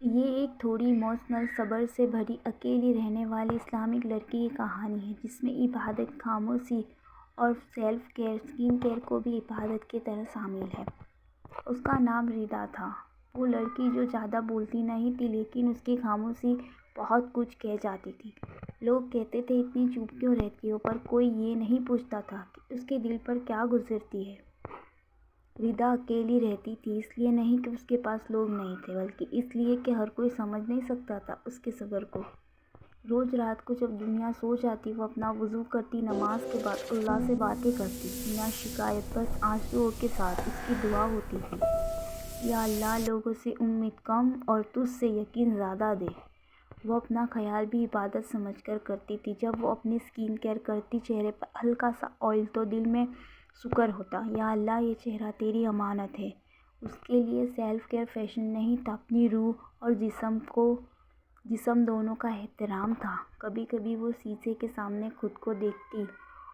یہ ایک تھوڑی ایموشنل صبر سے بھری اکیلی رہنے والی اسلامک لڑکی کی کہانی ہے جس میں عبادت، خاموشی اور سیلف کیئر، اسکن کیئر کو بھی عبادت کی طرح شامل ہے۔ اس کا نام ردا تھا، وہ لڑکی جو زیادہ بولتی نہیں تھی لیکن اس کی خاموشی بہت کچھ کہہ جاتی تھی۔ لوگ کہتے تھے اتنی چپ کیوں رہتی ہو، پر کوئی یہ نہیں پوچھتا تھا کہ اس کے دل پر کیا گزرتی ہے۔ ردا اکیلی رہتی تھی اس لیے نہیں کہ اس کے پاس لوگ نہیں تھے، بلکہ اس لیے کہ ہر کوئی سمجھ نہیں سکتا تھا اس کے صبر کو۔ روز رات کو جب دنیا سو جاتی وہ اپنا وضو کرتی، نماز کے بعد اللہ سے باتیں کرتی، بنا شکایت، بس آنسوؤں کے ساتھ۔ اس کی دعا ہوتی تھی، یا اللہ لوگوں سے امید کم اور تجھ سے یقین زیادہ دے۔ وہ اپنا خیال بھی عبادت سمجھ کر کرتی تھی۔ جب وہ اپنی اسکن کیئر کرتی، چہرے پر ہلکا سا آئل، تو دل میں شکر ہوتا، یا اللہ یہ چہرہ تیری امانت ہے۔ اس کے لیے سیلف کیئر فیشن نہیں تھا، اپنی روح اور جسم دونوں کا احترام تھا۔ کبھی کبھی وہ شیشے کے سامنے خود کو دیکھتی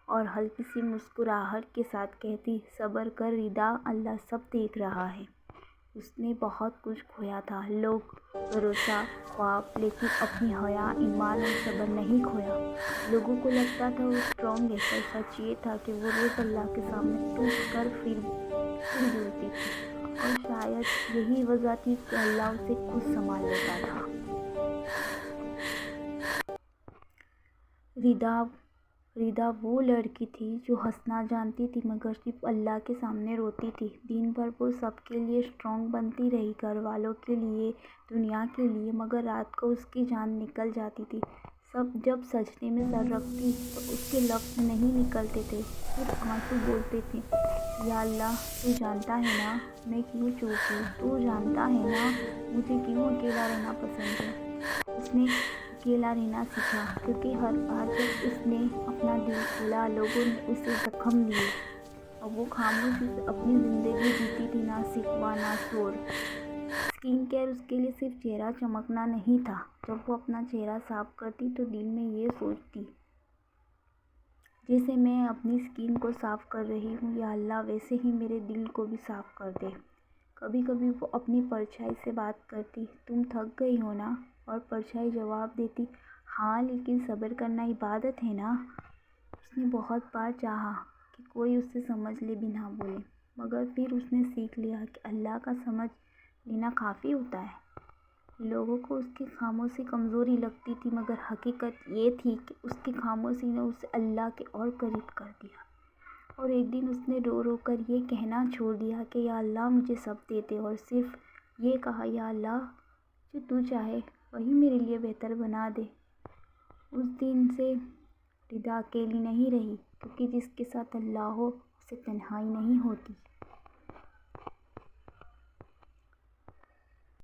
اور ہلکی سی مسکراہٹ کے ساتھ کہتی، صبر کر ردا، اللہ سب دیکھ رہا ہے۔ اس نے بہت کچھ کھویا تھا، لوگ، بھروسہ، خواب، لیکن اپنی حیا، ایمان اور صبر نہیں کھویا۔ لوگوں کو لگتا تھا وہ اسٹرانگ ہے، پر سچ یہ تھا کہ وہ روز اللہ کے سامنے ٹوٹ کر پھر جڑتی تھی، اور شاید یہی وجہ تھی کہ اللہ اسے خود سنبھال لیتا تھا۔ ردا وہ لڑکی تھی جو ہنسنا جانتی تھی مگر صرف اللہ کے سامنے روتی تھی۔ دن بھر وہ سب کے لیے اسٹرانگ بنتی رہی، گھر والوں کے لیے، دنیا کے لیے، مگر رات کو اس کی جان نکل جاتی تھی۔ جب سجدے میں سر رکھتی تو اس کے لفظ نہیں نکلتے تھے، صرف آنسو بولتے تھے، یا اللہ تو جانتا ہے نا میں کیوں چپ ہوں، تو جانتا ہے نا مجھے کیوں اکیلا رہنا پسند ہے۔ اس نے اکیلا رہنا سیکھا کیونکہ ہر بار جب اس نے اپنا دل کھولا لوگوں نے اسے زخم دیے، اور وہ خاموشی سے اپنی زندگی جیتی تھی، نہ شکوہ نہ شور۔ اسکن کیئر اس کے لیے صرف چہرہ چمکنا نہیں تھا۔ جب وہ اپنا چہرہ صاف کرتی تو دل میں یہ سوچتی، جیسے میں اپنی اسکن کو صاف کر رہی ہوں، یا اللہ ویسے ہی میرے دل کو بھی صاف کر دے۔ کبھی کبھی وہ اپنی پرچھائی سے بات کرتی، تم تھک گئی ہو نا، اور پرچھائی جواب دیتی، ہاں لیکن صبر کرنا عبادت ہے نا۔ اس نے بہت بار چاہا کہ کوئی اسے سمجھ لے بھی نہ بولے، مگر پھر اس نے سیکھ لیا کہ اللہ کا سمجھ لینا کافی ہوتا ہے۔ لوگوں کو اس کی خاموشی کمزوری لگتی تھی، مگر حقیقت یہ تھی کہ اس کی خاموشی نے اسے اللہ کے اور قریب کر دیا۔ اور ایک دن اس نے رو رو کر یہ کہنا چھوڑ دیا کہ یا اللہ مجھے سب دے دے، اور صرف یہ کہا، یا اللہ جو تو چاہے وہی میرے لیے بہتر بنا دے۔ اس دن سے ردا اکیلی نہیں رہی، کیونکہ جس کے ساتھ اللہ ہو اسے تنہائی نہیں ہوتی۔